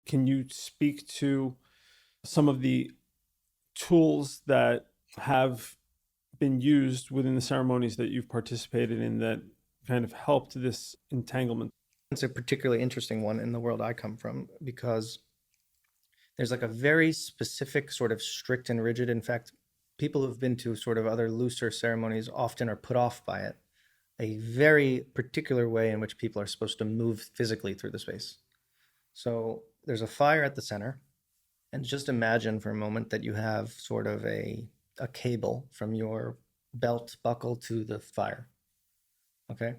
Can you speak to some of the tools that have been used within the ceremonies that you've participated in that kind of helped this entanglement? It's a particularly interesting one in the world I come from because there's like a very specific sort of strict and rigid. In fact, people who've been to sort of other looser ceremonies often are put off by it. A very particular way in which people are supposed to move physically through the space. So there's a fire at the center, and just imagine for a moment that you have sort of a cable from your belt buckle to the fire. Okay?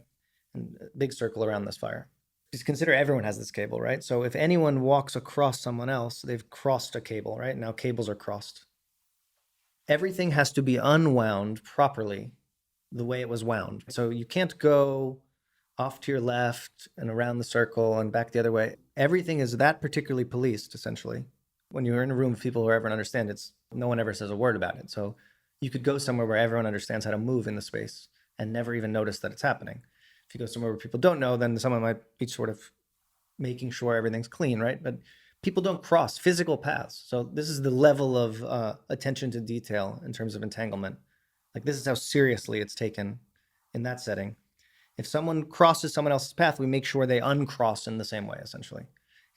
And a big circle around this fire. Just consider everyone has this cable, right? So if anyone walks across someone else, they've crossed a cable, right? Now cables are crossed. Everything has to be unwound properly the way it was wound. So you can't go off to your left and around the circle and back the other way. Everything is that particularly policed, essentially. When you're in a room with people who ever understand it, no one ever says a word about it. So you could go somewhere where everyone understands how to move in the space and never even notice that it's happening. If you go somewhere where people don't know, then someone might be sort of making sure everything's clean, right? But people don't cross physical paths. So this is the level of attention to detail in terms of entanglement. Like this is how seriously it's taken in that setting. If someone crosses someone else's path, we make sure they uncross in the same way, essentially.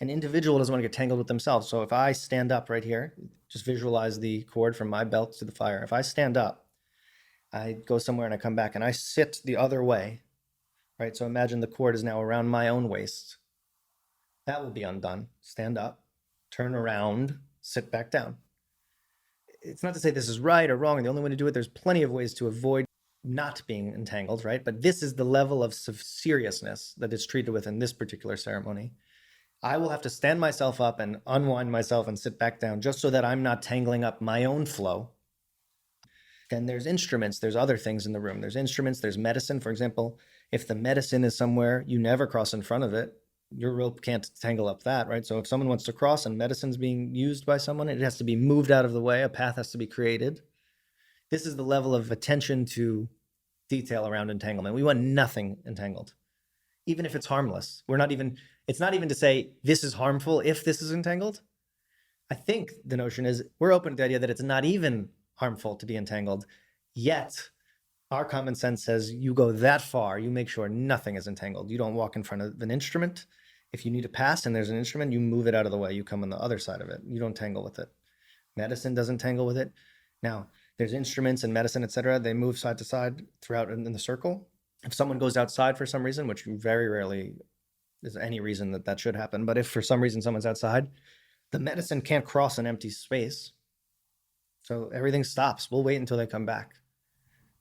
An individual doesn't want to get tangled with themselves. So if I stand up right here, just visualize the cord from my belt to the fire. If I stand up, I go somewhere and I come back and I sit the other way, right? So imagine the cord is now around my own waist. That will be undone. Stand up, turn around, sit back down. It's not to say this is right or wrong, and the only way to do it, there's plenty of ways to avoid not being entangled, right? But this is the level of seriousness that is treated with in this particular ceremony. I will have to stand myself up and unwind myself and sit back down just so that I'm not tangling up my own flow. Then there's instruments, there's other things in the room. There's instruments, there's medicine. For example, if the medicine is somewhere, you never cross in front of it. Your rope can't tangle up that, right? So if someone wants to cross and medicine's being used by someone, it has to be moved out of the way. A path has to be created. This is the level of attention to detail around entanglement. We want nothing entangled, even if it's harmless. It's not even to say this is harmful if this is entangled. I think the notion is we're open to the idea that it's not even harmful to be entangled, yet our common sense says you go that far, you make sure nothing is entangled. You don't walk in front of an instrument. If you need to pass and there's an instrument, you move it out of the way. You come on the other side of it. You don't tangle with it. Medicine doesn't tangle with it. Now, there's instruments and medicine, et cetera. They move side to side throughout in the circle. If someone goes outside for some reason, which very rarely is any reason that should happen, but if for some reason someone's outside, the medicine can't cross an empty space. So everything stops. We'll wait until they come back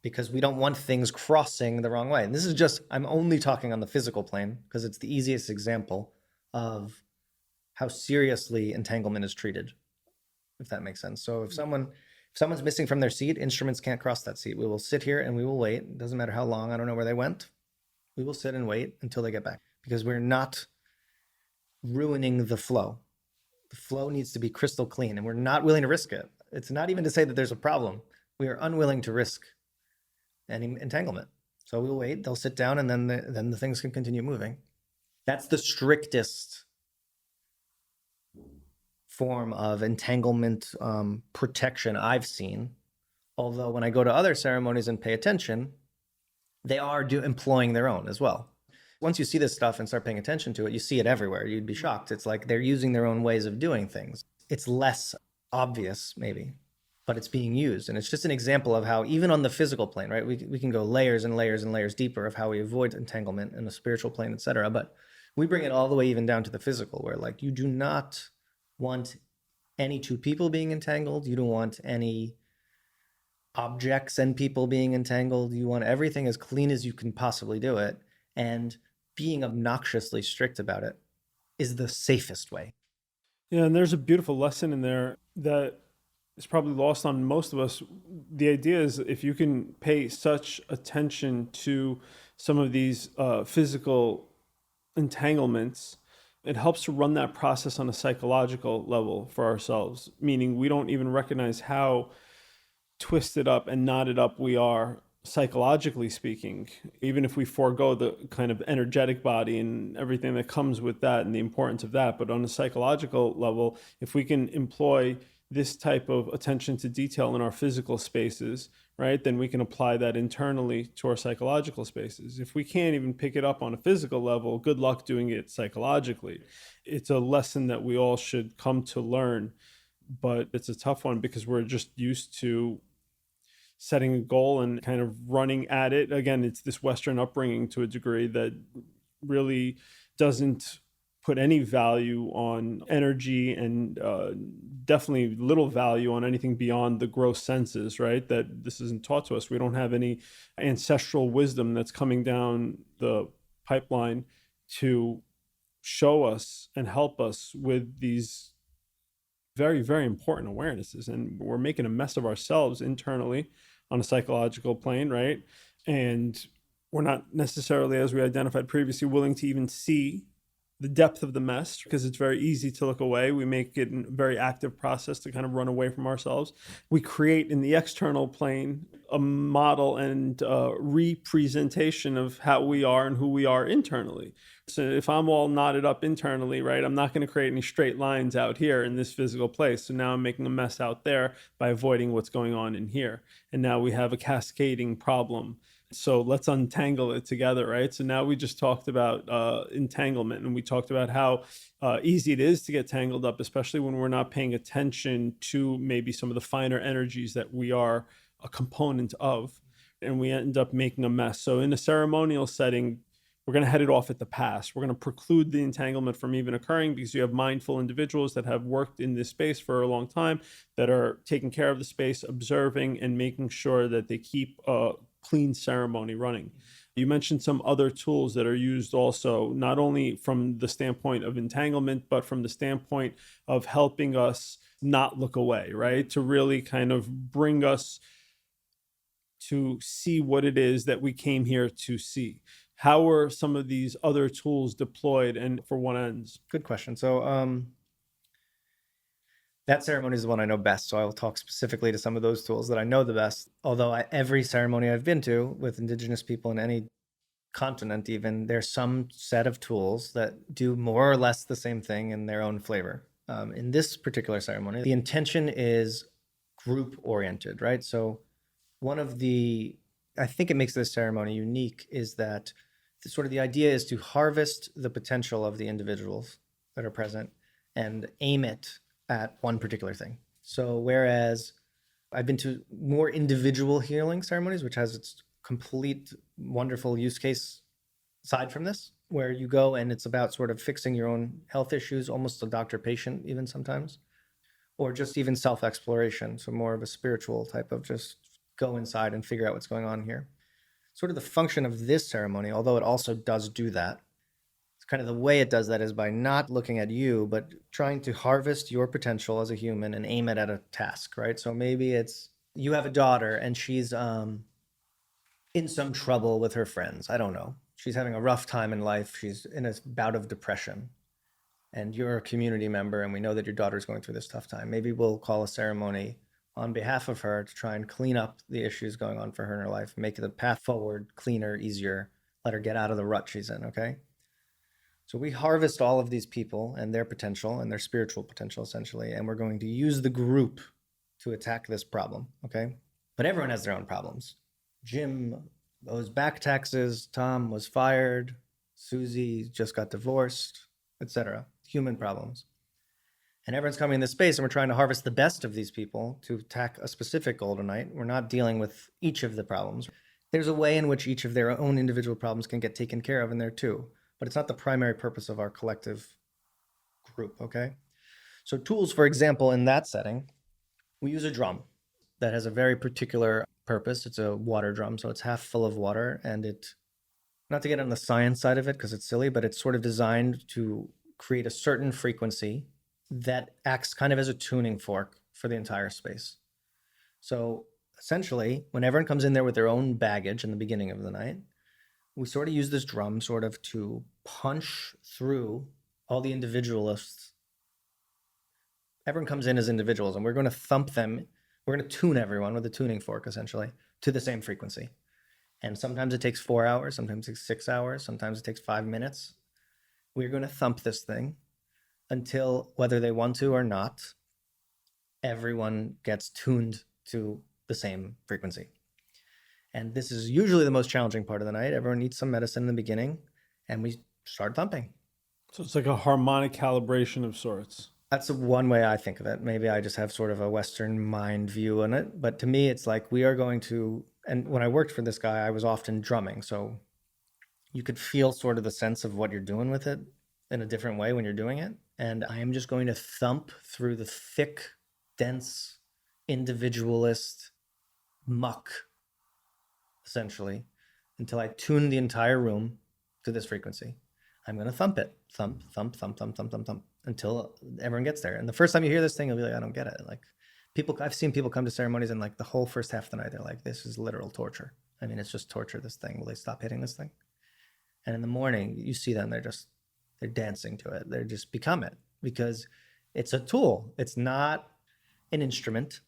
because we don't want things crossing the wrong way. And this is just, I'm only talking on the physical plane because it's the easiest example of how seriously entanglement is treated, if that makes sense. So if someone's missing from their seat, instruments can't cross that seat. We will sit here and we will wait. It doesn't matter how long. I don't know where they went. We will sit and wait until they get back because we're not ruining the flow. The flow needs to be crystal clean and we're not willing to risk it. It's not even to say that there's a problem. We are unwilling to risk any entanglement. So we'll wait, they'll sit down and then the things can continue moving. That's the strictest form of entanglement protection I've seen. Although when I go to other ceremonies and pay attention, they are employing their own as well. Once you see this stuff and start paying attention to it, you see it everywhere. You'd be shocked. It's like they're using their own ways of doing things. It's less obvious, maybe, but it's being used. And it's just an example of how, even on the physical plane, right, we can go layers and layers and layers deeper of how we avoid entanglement in the spiritual plane, et cetera. But we bring it all the way even down to the physical, where like you do not want any two people being entangled. You don't want any objects and people being entangled. You want everything as clean as you can possibly do it. And being obnoxiously strict about it is the safest way. Yeah, and there's a beautiful lesson in there that is probably lost on most of us. The idea is if you can pay such attention to some of these physical entanglements, it helps to run that process on a psychological level for ourselves, meaning we don't even recognize how twisted up and knotted up we are psychologically speaking, even if we forego the kind of energetic body and everything that comes with that and the importance of that, but on a psychological level, if we can employ this type of attention to detail in our physical spaces, right, then we can apply that internally to our psychological spaces. If we can't even pick it up on a physical level, good luck doing it psychologically. It's a lesson that we all should come to learn, but it's a tough one because we're just used to setting a goal and kind of running at it. Again, it's this Western upbringing to a degree that really doesn't put any value on energy and definitely little value on anything beyond the gross senses, right? That this isn't taught to us. We don't have any ancestral wisdom that's coming down the pipeline to show us and help us with these very, very important awarenesses. And we're making a mess of ourselves internally on a psychological plane, right? And we're not necessarily, as we identified previously, willing to even see the depth of the mess because it's very easy to look away. We make it a very active process to kind of run away from ourselves. We create in the external plane a model and representation of how we are and who we are internally. So if I'm all knotted up internally, right, I'm not going to create any straight lines out here in this physical place. So now I'm making a mess out there by avoiding what's going on in here. And now we have a cascading problem. So let's untangle it together, right? So now we just talked about entanglement, and we talked about how easy it is to get tangled up, especially when we're not paying attention to maybe some of the finer energies that we are a component of, and we end up making a mess. So in a ceremonial setting, we're going to head it off at the pass. We're going to preclude the entanglement from even occurring because you have mindful individuals that have worked in this space for a long time, that are taking care of the space, observing, and making sure that they keep clean ceremony running. You mentioned some other tools that are used also, not only from the standpoint of entanglement, but from the standpoint of helping us not look away, right? To really kind of bring us to see what it is that we came here to see. How are some of these other tools deployed and for what ends? Good question. So that ceremony is the one I know best. So I will talk specifically to some of those tools that I know the best. Although every ceremony I've been to with indigenous people in any continent, even, there's some set of tools that do more or less the same thing in their own flavor. In this particular ceremony, the intention is group oriented, right? So I think it makes this ceremony unique is that the idea is to harvest the potential of the individuals that are present and aim it at one particular thing. So whereas I've been to more individual healing ceremonies, which has its complete wonderful use case aside from this, where you go and it's about sort of fixing your own health issues, almost a doctor patient even sometimes, or just even self-exploration. So more of a spiritual type of just go inside and figure out what's going on here. Sort of the function of this ceremony, although it also does do that, kind of the way it does that is by not looking at you, but trying to harvest your potential as a human and aim it at a task, right? So maybe it's you have a daughter and she's in some trouble with her friends. I don't know. She's having a rough time in life. She's in a bout of depression. And you're a community member, and we know that your daughter's going through this tough time. Maybe we'll call a ceremony on behalf of her to try and clean up the issues going on for her in her life, make the path forward cleaner, easier, let her get out of the rut she's in, okay? So we harvest all of these people and their potential and their spiritual potential, essentially, and we're going to use the group to attack this problem, okay? But everyone has their own problems. Jim owes back taxes, Tom was fired, Susie just got divorced, etc. Human problems. And everyone's coming in this space and we're trying to harvest the best of these people to attack a specific goal tonight. We're not dealing with each of the problems. There's a way in which each of their own individual problems can get taken care of in there too. But it's not the primary purpose of our collective group, okay? So tools, for example, in that setting, we use a drum that has a very particular purpose. It's a water drum, so it's half full of water, and not to get on the science side of it because it's silly, but it's sort of designed to create a certain frequency that acts kind of as a tuning fork for the entire space. So essentially, when everyone comes in there with their own baggage in the beginning of the night, we sort of use this drum sort of to punch through all the individualists. Everyone comes in as individuals and we're going to thump them. We're going to tune everyone with a tuning fork, essentially, to the same frequency. And sometimes it takes 4 hours, sometimes it takes 6 hours, sometimes it takes 5 minutes. We're going to thump this thing until, whether they want to or not, everyone gets tuned to the same frequency. And this is usually the most challenging part of the night. Everyone needs some medicine in the beginning, and we start thumping. So it's like a harmonic calibration of sorts. That's one way I think of it. Maybe I just have sort of a Western mind view on it. But to me, it's like we are going to, and when I worked for this guy, I was often drumming. So you could feel sort of the sense of what you're doing with it in a different way when you're doing it. And I am just going to thump through the thick, dense, individualist muck, essentially, until I tune the entire room to this frequency. I'm going to thump it, thump, thump, thump, thump, thump, thump, thump, until everyone gets there. And the first time you hear this thing, you'll be like, I don't get it. Like people, I've seen people come to ceremonies and like the whole first half of the night, they're like, this is literal torture. I mean, it's just torture, this thing. Will they stop hitting this thing? And in the morning, you see them, they're dancing to it. They're just become it because it's a tool. It's not an instrument.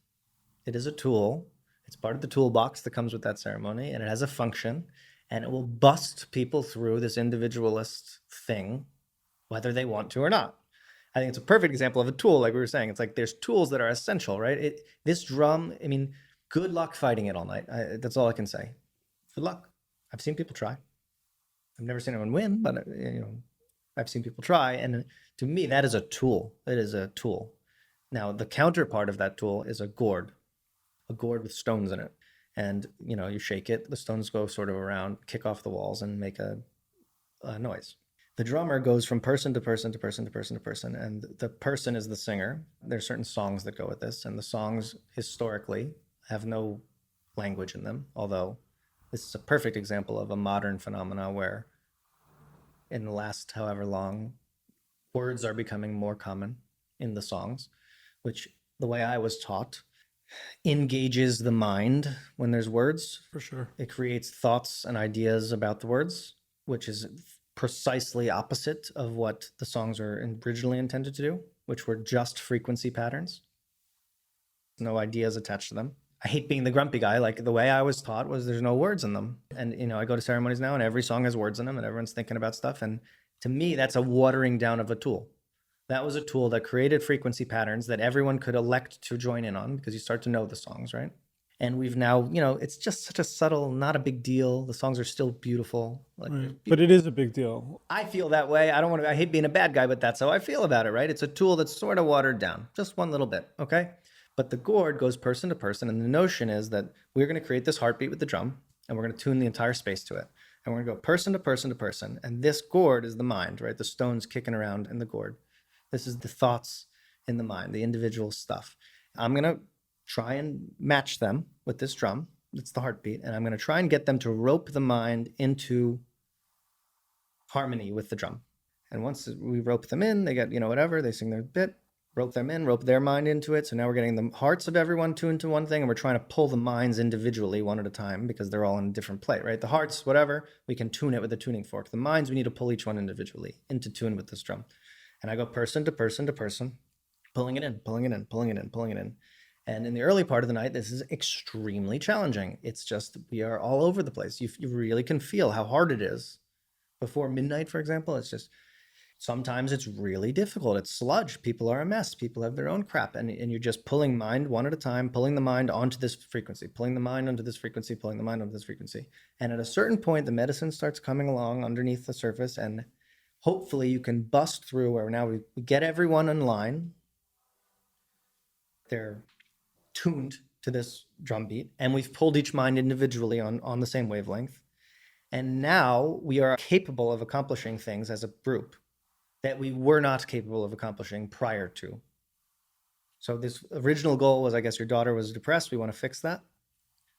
It is a tool. It's part of the toolbox that comes with that ceremony, and it has a function, and it will bust people through this individualist thing, whether they want to or not. I think it's a perfect example of a tool, like we were saying. It's like there's tools that are essential, right? This drum, I mean, good luck fighting it all night. That's all I can say. Good luck. I've seen people try. I've never seen anyone win, but I've seen people try, and to me, that is a tool. It is a tool. Now, the counterpart of that tool is a gourd with stones in it. And, you shake it, the stones go sort of around, kick off the walls and make a noise. The drummer goes from person to person to person to person to person, and the person is the singer. There's certain songs that go with this, and the songs historically have no language in them, although this is a perfect example of a modern phenomena where in the last however long, words are becoming more common in the songs, which the way I was taught engages the mind when there's words. For sure. It creates thoughts and ideas about the words, which is precisely opposite of what the songs are originally intended to do, which were just frequency patterns. No ideas attached to them. I hate being the grumpy guy. Like the way I was taught was there's no words in them. And, I go to ceremonies now and every song has words in them and everyone's thinking about stuff. And to me, that's a watering down of a tool. That was a tool that created frequency patterns that everyone could elect to join in on because you start to know the songs, right? And we've now, it's just such a subtle, not a big deal. The songs are still beautiful. Right. But it is a big deal. I feel that way. I hate being a bad guy, but that's how I feel about it, right? It's a tool that's sort of watered down, just one little bit, okay? But the gourd goes person to person. And the notion is that we're going to create this heartbeat with the drum and we're going to tune the entire space to it. And we're going to go person to person to person. And this gourd is the mind, right? The stones kicking around in the gourd. This is the thoughts in the mind, the individual stuff. I'm going to try and match them with this drum. It's the heartbeat. And I'm going to try and get them to rope the mind into harmony with the drum. And once we rope them in, they get, whatever, they sing their bit, rope them in, rope their mind into it. So now we're getting the hearts of everyone tuned to one thing, and we're trying to pull the minds individually one at a time because they're all in a different plate, right? The hearts, whatever, we can tune it with a tuning fork. The minds, we need to pull each one individually into tune with this drum. And I go person to person to person, pulling it in, pulling it in, pulling it in, pulling it in. And in the early part of the night, this is extremely challenging. It's just, we are all over the place. You really can feel how hard it is. Before midnight, for example, it's just, sometimes it's really difficult. It's sludge. People are a mess. People have their own crap. And you're just pulling mind one at a time, pulling the mind onto this frequency, pulling the mind onto this frequency, pulling the mind onto this frequency. And at a certain point, the medicine starts coming along underneath the surface, and hopefully you can bust through where now we get everyone in line. They're tuned to this drum beat, and we've pulled each mind individually on the same wavelength. And now we are capable of accomplishing things as a group that we were not capable of accomplishing prior to. So this original goal was, I guess your daughter was depressed. We want to fix that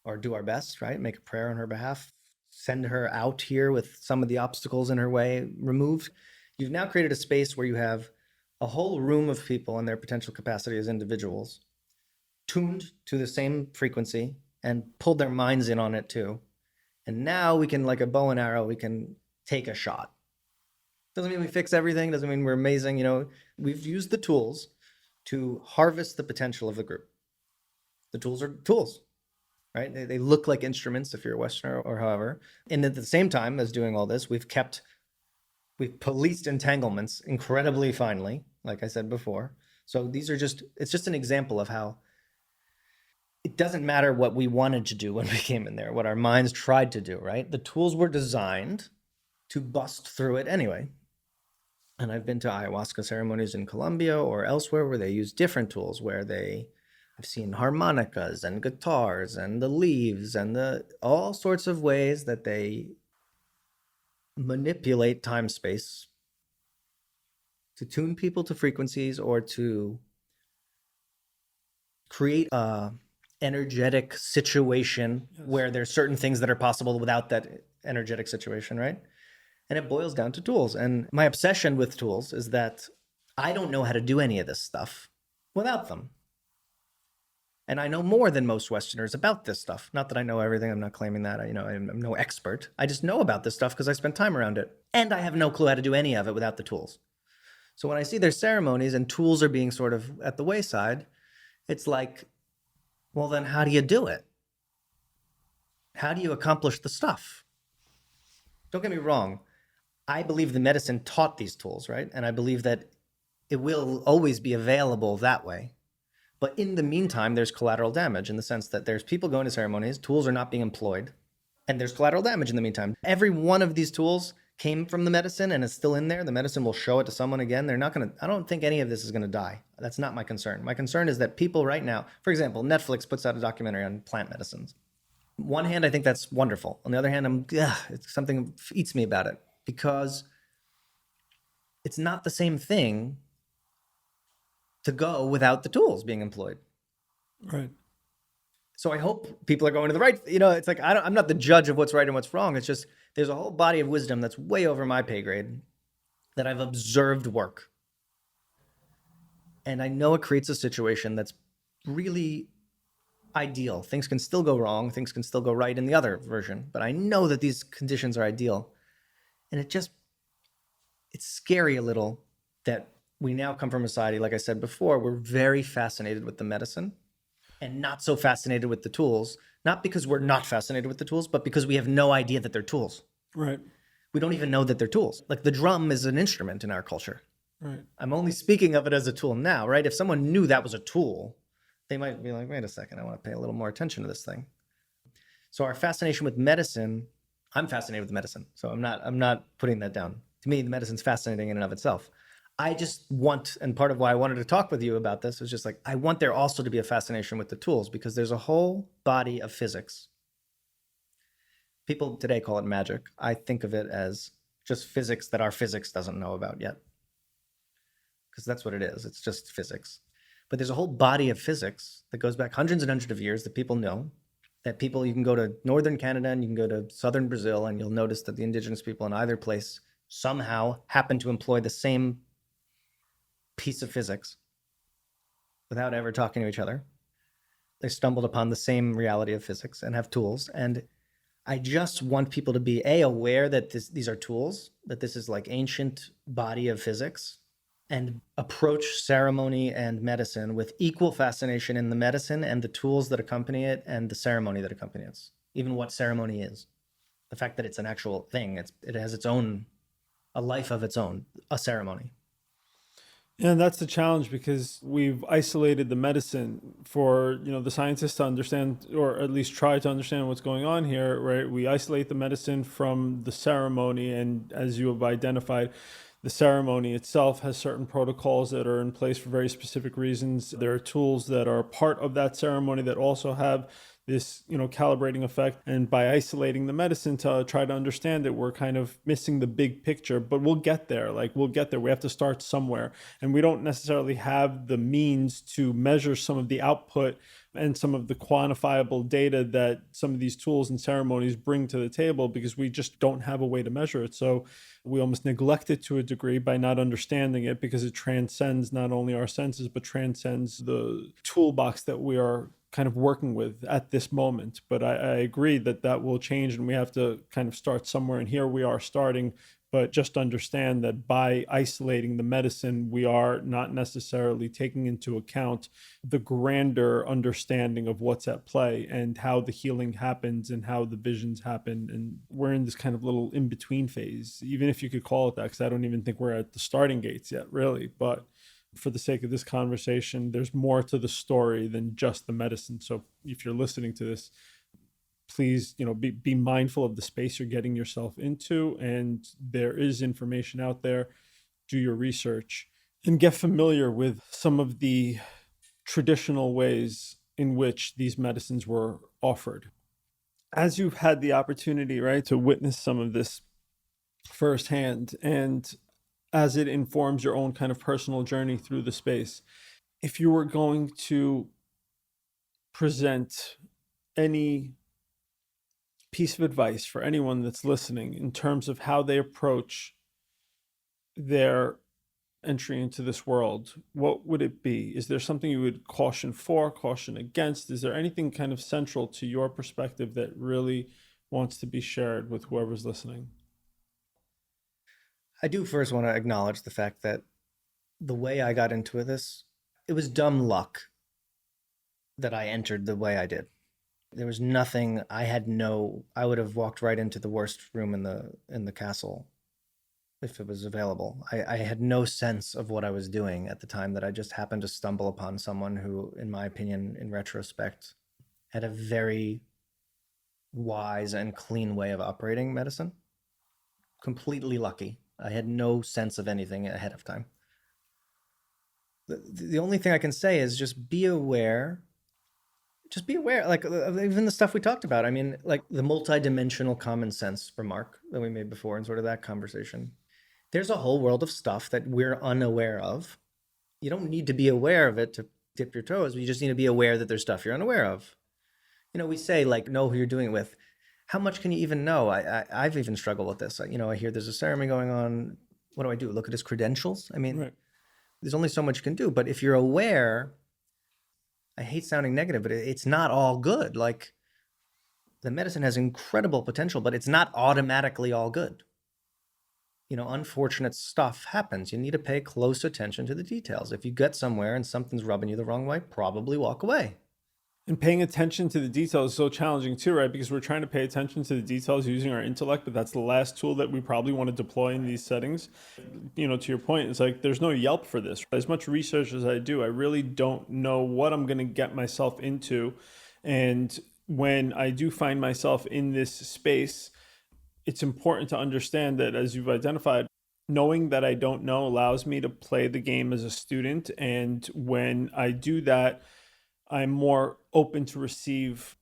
or do our best, right? Make a prayer on her behalf, send her out here with some of the obstacles in her way removed. You've now created a space where you have a whole room of people and their potential capacity as individuals tuned to the same frequency and pulled their minds in on it too. And now we can, like a bow and arrow, we can take a shot. Doesn't mean we fix everything. Doesn't mean we're amazing. We've used the tools to harvest the potential of the group. The tools are tools. right? They look like instruments if you're a Westerner or however. And at the same time as doing all this, we've policed entanglements incredibly finely, like I said before. So it's just an example of how it doesn't matter what we wanted to do when we came in there, what our minds tried to do, right? The tools were designed to bust through it anyway. And I've been to ayahuasca ceremonies in Colombia or elsewhere where they use different tools, I've seen harmonicas and guitars and the leaves and all sorts of ways that they manipulate time space to tune people to frequencies or to create a energetic situation where there's certain things that are possible without that energetic situation, right? And it boils down to tools. And my obsession with tools is that I don't know how to do any of this stuff without them. And I know more than most Westerners about this stuff. Not that I know everything. I'm not claiming that. I'm no expert. I just know about this stuff because I spent time around it. And I have no clue how to do any of it without the tools. So when I see their ceremonies and tools are being sort of at the wayside, it's like, well, then how do you do it? How do you accomplish the stuff? Don't get me wrong. I believe the medicine taught these tools, right? And I believe that it will always be available that way. But in the meantime, there's collateral damage in the sense that there's people going to ceremonies, tools are not being employed, and there's collateral damage in the meantime. Every one of these tools came from the medicine and is still in there. The medicine will show it to someone again. I don't think any of this is going to die. That's not my concern. My concern is that people right now, for example, Netflix puts out a documentary on plant medicines. On one hand, I think that's wonderful. On the other hand, it's something that eats me about it because it's not the same thing to go without the tools being employed. Right. So I hope people are going to the right. It's like I'm not the judge of what's right and what's wrong. It's just there's a whole body of wisdom that's way over my pay grade that I've observed work. And I know it creates a situation that's really ideal. Things can still go wrong. Things can still go right in the other version. But I know that these conditions are ideal. And it's scary a little that we now come from a society, like I said before, we're very fascinated with the medicine and not so fascinated with the tools, not because we're not fascinated with the tools, but because we have no idea that they're tools. Right. We don't even know that they're tools. Like the drum is an instrument in our culture. Right. I'm only speaking of it as a tool now, right? If someone knew that was a tool, they might be like, wait a second, I want to pay a little more attention to this thing. So our fascination with medicine, I'm fascinated with medicine. So I'm not putting that down. To me, the medicine's fascinating in and of itself. I just want, and part of why I wanted to talk with you about this is just like, I want there also to be a fascination with the tools because there's a whole body of physics. People today call it magic. I think of it as just physics that our physics doesn't know about yet. Because that's what it is. It's just physics. But there's a whole body of physics that goes back hundreds and hundreds of years that people know. You can go to northern Canada and you can go to southern Brazil and you'll notice that the indigenous people in either place somehow happen to employ the same piece of physics without ever talking to each other. They stumbled upon the same reality of physics and have tools. And I just want people to be aware that these are tools, that this is like ancient body of physics, and approach ceremony and medicine with equal fascination in the medicine and the tools that accompany it and the ceremony that accompanies it. Even what ceremony is. The fact that it's an actual thing, it has a life of its own, a ceremony. And that's the challenge because we've isolated the medicine for, the scientists to understand, or at least try to understand what's going on here, right? We isolate the medicine from the ceremony. And as you have identified, the ceremony itself has certain protocols that are in place for very specific reasons. There are tools that are part of that ceremony that also have this, calibrating effect. And by isolating the medicine to try to understand it, we're kind of missing the big picture, but we'll get there. We have to start somewhere. And we don't necessarily have the means to measure some of the output and some of the quantifiable data that some of these tools and ceremonies bring to the table because we just don't have a way to measure it. So we almost neglect it to a degree by not understanding it because it transcends not only our senses, but transcends the toolbox that we are kind of working with at this moment. But I agree that will change and we have to kind of start somewhere. And here we are starting But just understand that by isolating the medicine, we are not necessarily taking into account the grander understanding of what's at play and how the healing happens and how the visions happen. And we're in this kind of little in between phase, even if you could call it that, because I don't even think we're at the starting gates yet, really. But for the sake of this conversation, there's more to the story than just the medicine. So if you're listening to this, please, be mindful of the space you're getting yourself into. And there is information out there. Do your research and get familiar with some of the traditional ways in which these medicines were offered. As you've had the opportunity, right, to witness some of this firsthand, and as it informs your own kind of personal journey through the space, if you were going to present any piece of advice for anyone that's listening in terms of how they approach their entry into this world, what would it be? Is there something you would caution for, caution against? Is there anything kind of central to your perspective that really wants to be shared with whoever's listening? I do first want to acknowledge the fact that the way I got into this, it was dumb luck that I entered the way I did. There was nothing, I would have walked right into the worst room in the castle if it was available. I had no sense of what I was doing at the time, that I just happened to stumble upon someone who, in my opinion, in retrospect, had a very wise and clean way of operating medicine. Completely lucky. I had no sense of anything ahead of time. The only thing I can say is just be aware. Just be aware, like even the stuff we talked about. I mean, like the multidimensional common sense remark that we made before and sort of that conversation. There's a whole world of stuff that we're unaware of. You don't need to be aware of it to dip your toes. You just need to be aware that there's stuff you're unaware of. We say like, know who you're doing it with. How much can you even know? I've even struggled with this. I hear there's a ceremony going on. What do I do? Look at his credentials? I mean, Right. there's only so much you can do. But if you're aware, I hate sounding negative, but it's not all good. Like the medicine has incredible potential, but it's not automatically all good. Unfortunate stuff happens. You need to pay close attention to the details. If you get somewhere and something's rubbing you the wrong way, probably walk away. And paying attention to the details is so challenging too, right? Because we're trying to pay attention to the details using our intellect, but that's the last tool that we probably want to deploy in these settings. To your point, it's like there's no Yelp for this. As much research as I do, I really don't know what I'm going to get myself into. And when I do find myself in this space, it's important to understand that, as you've identified, knowing that I don't know allows me to play the game as a student. And when I do that, I'm more open to receive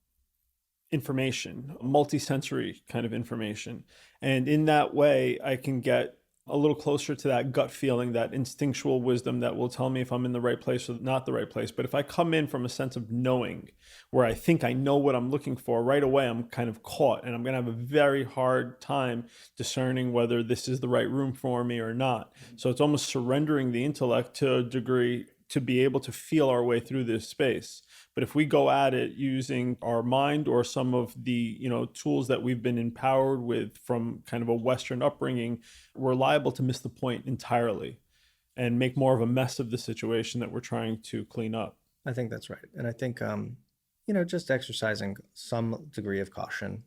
information, multisensory kind of information. And in that way, I can get a little closer to that gut feeling, that instinctual wisdom that will tell me if I'm in the right place or not the right place. But if I come in from a sense of knowing, where I think I know what I'm looking for, right away I'm kind of caught, and I'm going to have a very hard time discerning whether this is the right room for me or not. So it's almost surrendering the intellect to a degree to be able to feel our way through this space. But if we go at it using our mind or some of the tools that we've been empowered with from kind of a Western upbringing, we're liable to miss the point entirely and make more of a mess of the situation that we're trying to clean up. I think that's right. And I think, just exercising some degree of caution,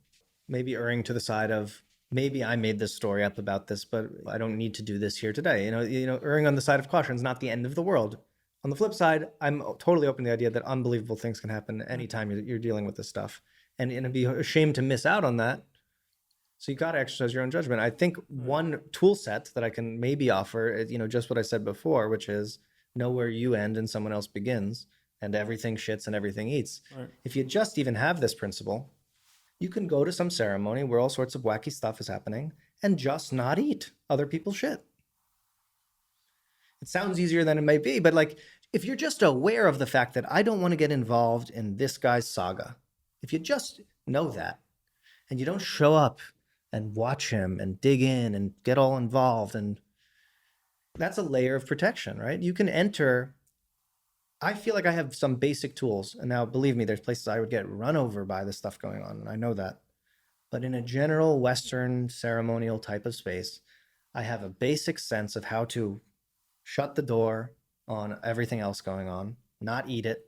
maybe erring to the side of, maybe I made this story up about this, but I don't need to do this here today. Erring on the side of caution is not the end of the world. On the flip side, I'm totally open to the idea that unbelievable things can happen anytime you're dealing with this stuff. And it'd be a shame to miss out on that. So you got to exercise your own judgment. I think one tool set that I can maybe offer is, just what I said before, which is know where you end and someone else begins, and everything shits and everything eats. Right. If you just even have this principle, you can go to some ceremony where all sorts of wacky stuff is happening and just not eat other people's shit. It sounds easier than it may be, but like, if you're just aware of the fact that I don't want to get involved in this guy's saga, if you just know that, and you don't show up and watch him and dig in and get all involved, and that's a layer of protection, right? You can enter. I feel like I have some basic tools, and now believe me, there's places I would get run over by the stuff going on, and I know that. But in a general Western ceremonial type of space, I have a basic sense of how to shut the door on everything else going on, not eat it,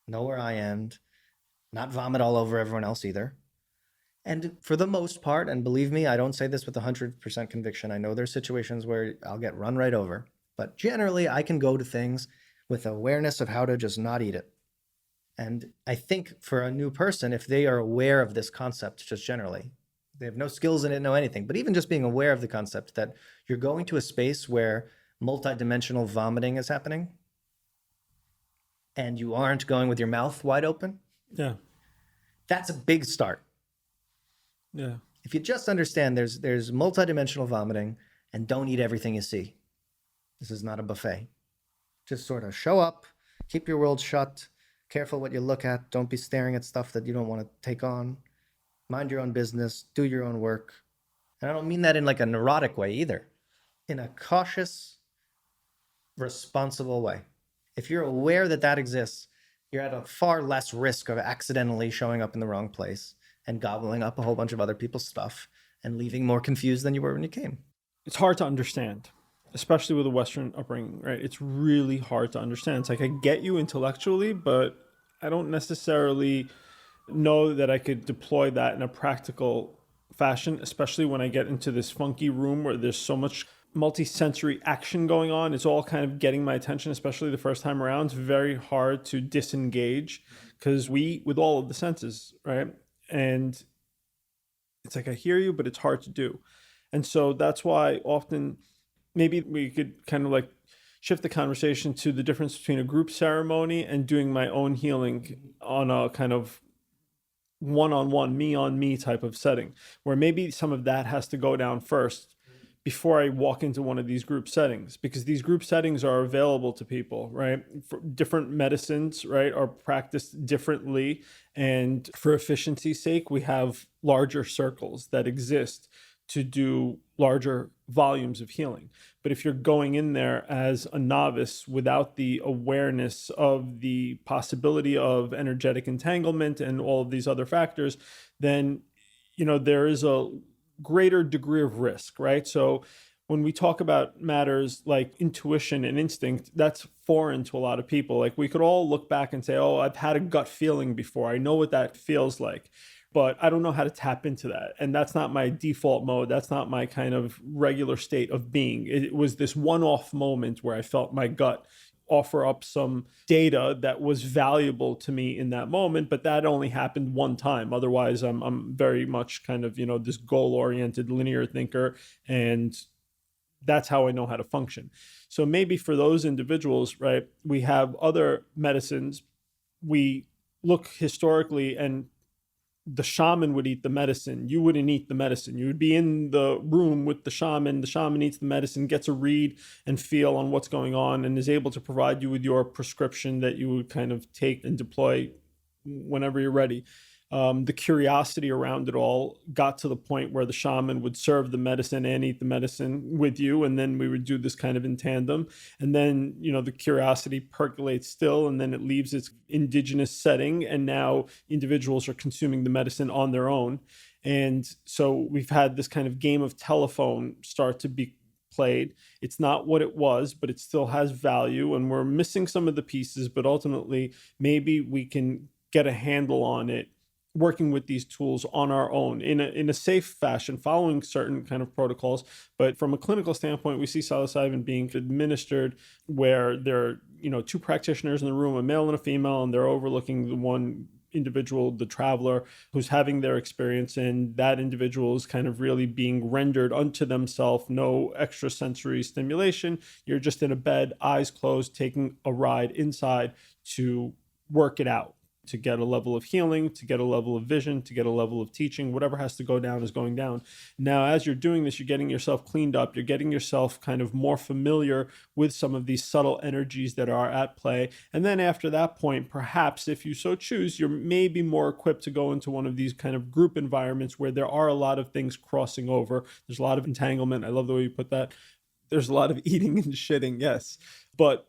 know where I end, not vomit all over everyone else either. And for the most part, and believe me, I don't say this with 100% conviction. I know there's situations where I'll get run right over, but generally I can go to things with awareness of how to just not eat it. And I think for a new person, if they are aware of this concept, just generally, they have no skills in it, no anything, but even just being aware of the concept that you're going to a space where multidimensional vomiting is happening and you aren't going with your mouth wide open, Yeah. that's a big start. Yeah. If you just understand there's multidimensional vomiting and don't eat everything you see. This is not a buffet. Just sort of show up, keep your world shut, careful what you look at, don't be staring at stuff that you don't want to take on. Mind your own business, do your own work. And I don't mean that in like a neurotic way either. In a cautious, responsible way. If you're aware that that exists, you're at a far less risk of accidentally showing up in the wrong place and gobbling up a whole bunch of other people's stuff and leaving more confused than you were when you came. It's hard to understand, especially with a Western upbringing, right? It's really hard to understand. It's like I get you intellectually, but I don't necessarily know that I could deploy that in a practical fashion, especially when I get into this funky room where there's so much multi-sensory action going on. It's all kind of getting my attention, especially the first time around. It's very hard to disengage because we eat with all of the senses, right? And it's like I hear you, but it's hard to do. And so that's why often maybe we could kind of like shift the conversation to the difference between a group ceremony and doing my own healing on a kind of one-on-one, me on me type of setting, where maybe some of that has to go down first before I walk into one of these group settings, because these group settings are available to people, right? For different medicines, right, are practiced differently. And for efficiency's sake, we have larger circles that exist to do larger volumes of healing. But if you're going in there as a novice without the awareness of the possibility of energetic entanglement and all of these other factors, then, there is a greater degree of risk, right? So when we talk about matters like intuition and instinct, that's foreign to a lot of people. Like we could all look back and say, oh, I've had a gut feeling before. I know what that feels like, but I don't know how to tap into that. And that's not my default mode. That's not my kind of regular state of being. It was this one-off moment where I felt my gut offer up some data that was valuable to me in that moment, but that only happened one time. Otherwise, I'm very much kind of, this goal-oriented linear thinker, and that's how I know how to function. So maybe for those individuals, right, we have other medicines. We look historically, and the shaman would eat the medicine. You wouldn't eat the medicine. You would be in the room with the shaman. The shaman eats the medicine, gets a read and feel on what's going on, and is able to provide you with your prescription that you would kind of take and deploy whenever you're ready. The curiosity around it all got to the point where the shaman would serve the medicine and eat the medicine with you, and then we would do this kind of in tandem. And then, the curiosity percolates still, and then it leaves its indigenous setting, and now individuals are consuming the medicine on their own. And so we've had this kind of game of telephone start to be played. It's not what it was, but it still has value, and we're missing some of the pieces, but ultimately maybe we can get a handle on it working with these tools on our own in a safe fashion, following certain kind of protocols. But from a clinical standpoint, we see psilocybin being administered where there are, two practitioners in the room, a male and a female, and they're overlooking the one individual, the traveler, who's having their experience, and that individual is kind of really being rendered unto themselves, no extra sensory stimulation. You're just in a bed, eyes closed, taking a ride inside to work it out, to get a level of healing, to get a level of vision, to get a level of teaching. Whatever has to go down is going down. Now, as you're doing this, you're getting yourself cleaned up. You're getting yourself kind of more familiar with some of these subtle energies that are at play. And then after that point, perhaps if you so choose, you're maybe more equipped to go into one of these kind of group environments where there are a lot of things crossing over. There's a lot of entanglement. I love the way you put that. There's a lot of eating and shitting, yes. But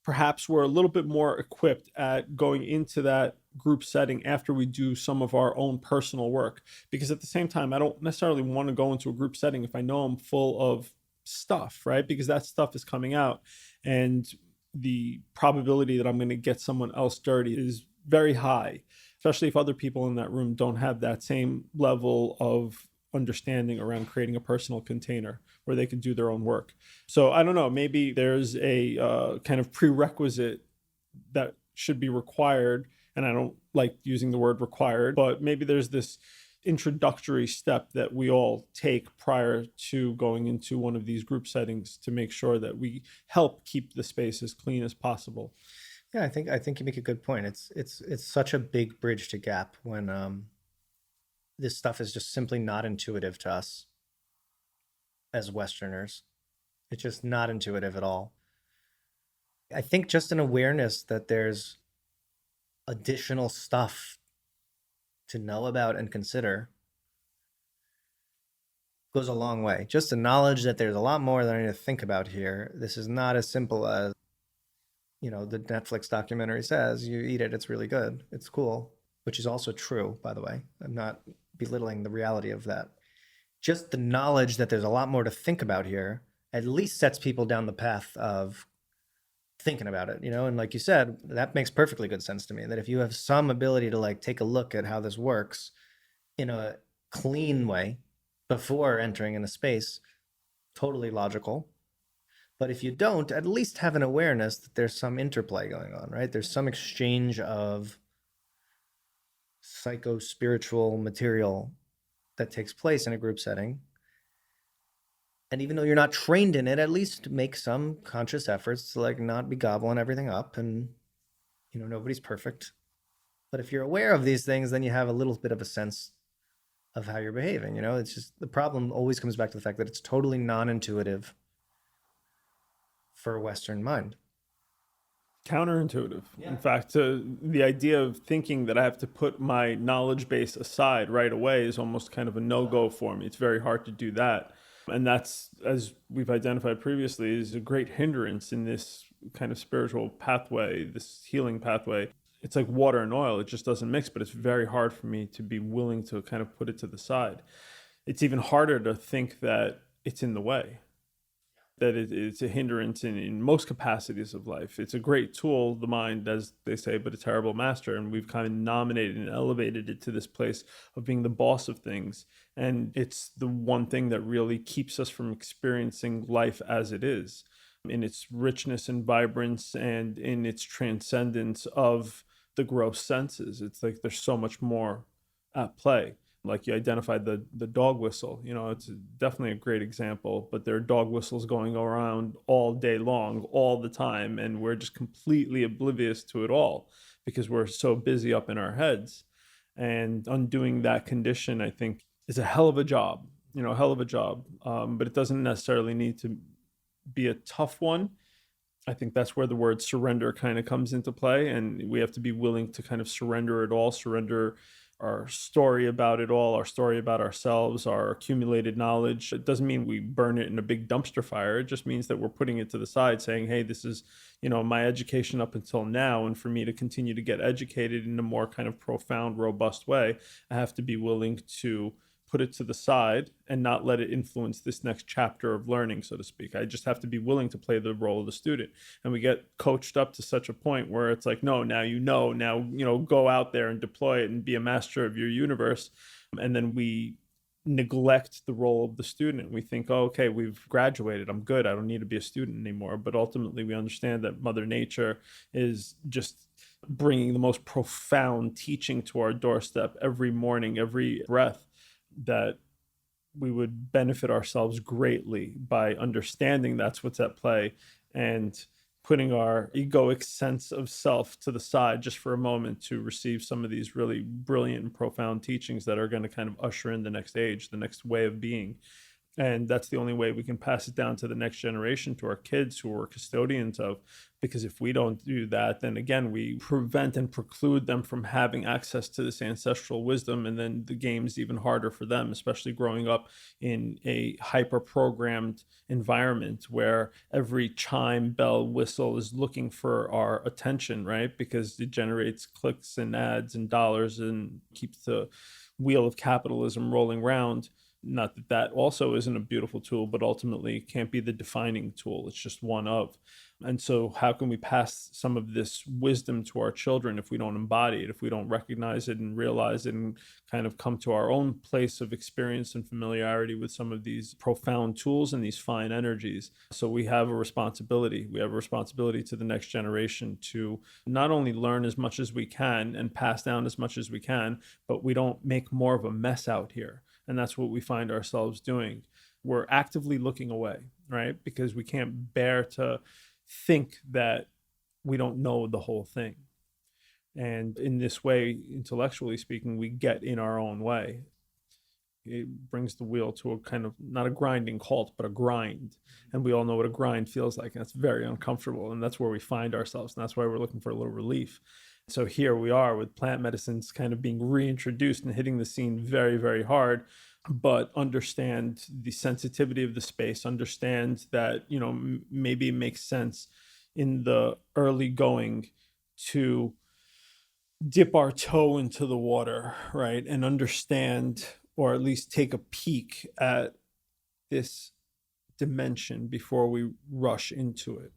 perhaps we're a little bit more equipped at going into that group setting after we do some of our own personal work. Because at the same time, I don't necessarily want to go into a group setting if I know I'm full of stuff, right? Because that stuff is coming out, and the probability that I'm going to get someone else dirty is very high, especially if other people in that room don't have that same level of understanding around creating a personal container where they can do their own work. So I don't know, maybe there's a kind of prerequisite that should be required. And I don't like using the word required, but maybe there's this introductory step that we all take prior to going into one of these group settings to make sure that we help keep the space as clean as possible. Yeah, I think you make a good point. It's such a big bridge to gap when this stuff is just simply not intuitive to us as Westerners. It's just not intuitive at all. I think just an awareness that there's additional stuff to know about and consider goes a long way. Just the knowledge that there's a lot more that I need to think about here. This is not as simple as, the Netflix documentary says, you eat it, it's really good, it's cool, which is also true, by the way. I'm not belittling the reality of that. Just the knowledge that there's a lot more to think about here at least sets people down the path of thinking about it, and like you said, that makes perfectly good sense to me, that if you have some ability to like take a look at how this works in a clean way before entering in a space, totally logical. But if you don't, at least have an awareness that there's some interplay going on, right? There's some exchange of psycho-spiritual material that takes place in a group setting. And even though you're not trained in it, at least make some conscious efforts to like not be gobbling everything up. And, nobody's perfect. But if you're aware of these things, then you have a little bit of a sense of how you're behaving. It's just the problem always comes back to the fact that it's totally non-intuitive for a Western mind. Counterintuitive. Yeah. In fact, the idea of thinking that I have to put my knowledge base aside right away is almost kind of a no-go for me. It's very hard to do that. And that's, as we've identified previously, is a great hindrance in this kind of spiritual pathway, this healing pathway. It's like water and oil. It just doesn't mix, but it's very hard for me to be willing to kind of put it to the side. It's even harder to think that it's in the way, that it's a hindrance in most capacities of life. It's a great tool, the mind, as they say, but a terrible master. And we've kind of nominated and elevated it to this place of being the boss of things. And it's the one thing that really keeps us from experiencing life as it is, in its richness and vibrance and in its transcendence of the gross senses. It's like there's so much more at play. Like you identified the dog whistle, it's definitely a great example, but there are dog whistles going around all day long, all the time, and we're just completely oblivious to it all because we're so busy up in our heads. And undoing that condition, I think, is a hell of a job, a hell of a job. But it doesn't necessarily need to be a tough one. I think that's where the word surrender kind of comes into play, and we have to be willing to kind of surrender it all, surrender our story about it all, our story about ourselves, our accumulated knowledge. It doesn't mean we burn it in a big dumpster fire. It just means that we're putting it to the side, saying, hey, this is, my education up until now. And for me to continue to get educated in a more kind of profound, robust way, I have to be willing to put it to the side and not let it influence this next chapter of learning, so to speak. I just have to be willing to play the role of the student. And we get coached up to such a point where it's like, no, now, go out there and deploy it and be a master of your universe. And then we neglect the role of the student. We think, oh, okay, we've graduated, I'm good, I don't need to be a student anymore. But ultimately we understand that Mother Nature is just bringing the most profound teaching to our doorstep every morning, every breath, that we would benefit ourselves greatly by understanding that's what's at play and putting our egoic sense of self to the side just for a moment to receive some of these really brilliant and profound teachings that are going to kind of usher in the next age, the next way of being. And that's the only way we can pass it down to the next generation, to our kids who we're custodians of. Because if we don't do that, then again, we prevent and preclude them from having access to this ancestral wisdom. And then the game's even harder for them, especially growing up in a hyper programmed environment where every chime, bell, whistle is looking for our attention, right? Because it generates clicks and ads and dollars and keeps the wheel of capitalism rolling round. Not that that also isn't a beautiful tool, but ultimately can't be the defining tool. It's just one of. And so, how can we pass some of this wisdom to our children if we don't embody it, if we don't recognize it and realize it, and kind of come to our own place of experience and familiarity with some of these profound tools and these fine energies? So, we have a responsibility. We have a responsibility to the next generation to not only learn as much as we can and pass down as much as we can, but we don't make more of a mess out here. And that's what we find ourselves doing. We're actively looking away, right? Because we can't bear to think that we don't know the whole thing. And in this way, intellectually speaking, we get in our own way. It brings the wheel to a kind of, not a grinding halt, but a grind. And we all know what a grind feels like. And it's very uncomfortable. And that's where we find ourselves. And that's why we're looking for a little relief. So here we are with plant medicines kind of being reintroduced and hitting the scene very, very hard. But understand the sensitivity of the space, understand that, maybe it makes sense in the early going to dip our toe into the water, right? And understand, or at least take a peek at this dimension before we rush into it.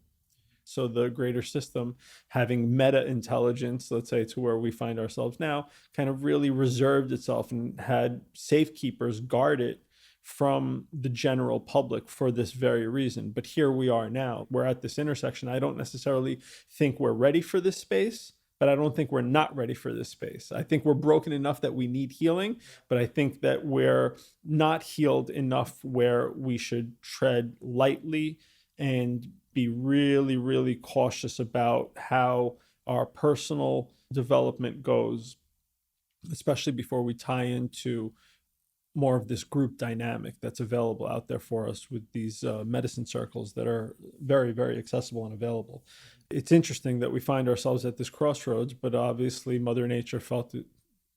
So the greater system, having meta intelligence, let's say, to where we find ourselves now, kind of really reserved itself and had safekeepers guard it from the general public for this very reason. But here we are now. We're at this intersection. I don't necessarily think we're ready for this space, but I don't think we're not ready for this space. I think we're broken enough that we need healing, but I think that we're not healed enough where we should tread lightly and be really, really cautious about how our personal development goes, especially before we tie into more of this group dynamic that's available out there for us with these medicine circles that are very, very accessible and available. It's interesting that we find ourselves at this crossroads, but obviously Mother Nature felt that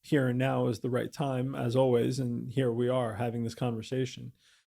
here and now is the right time, as always, and here we are having this conversation.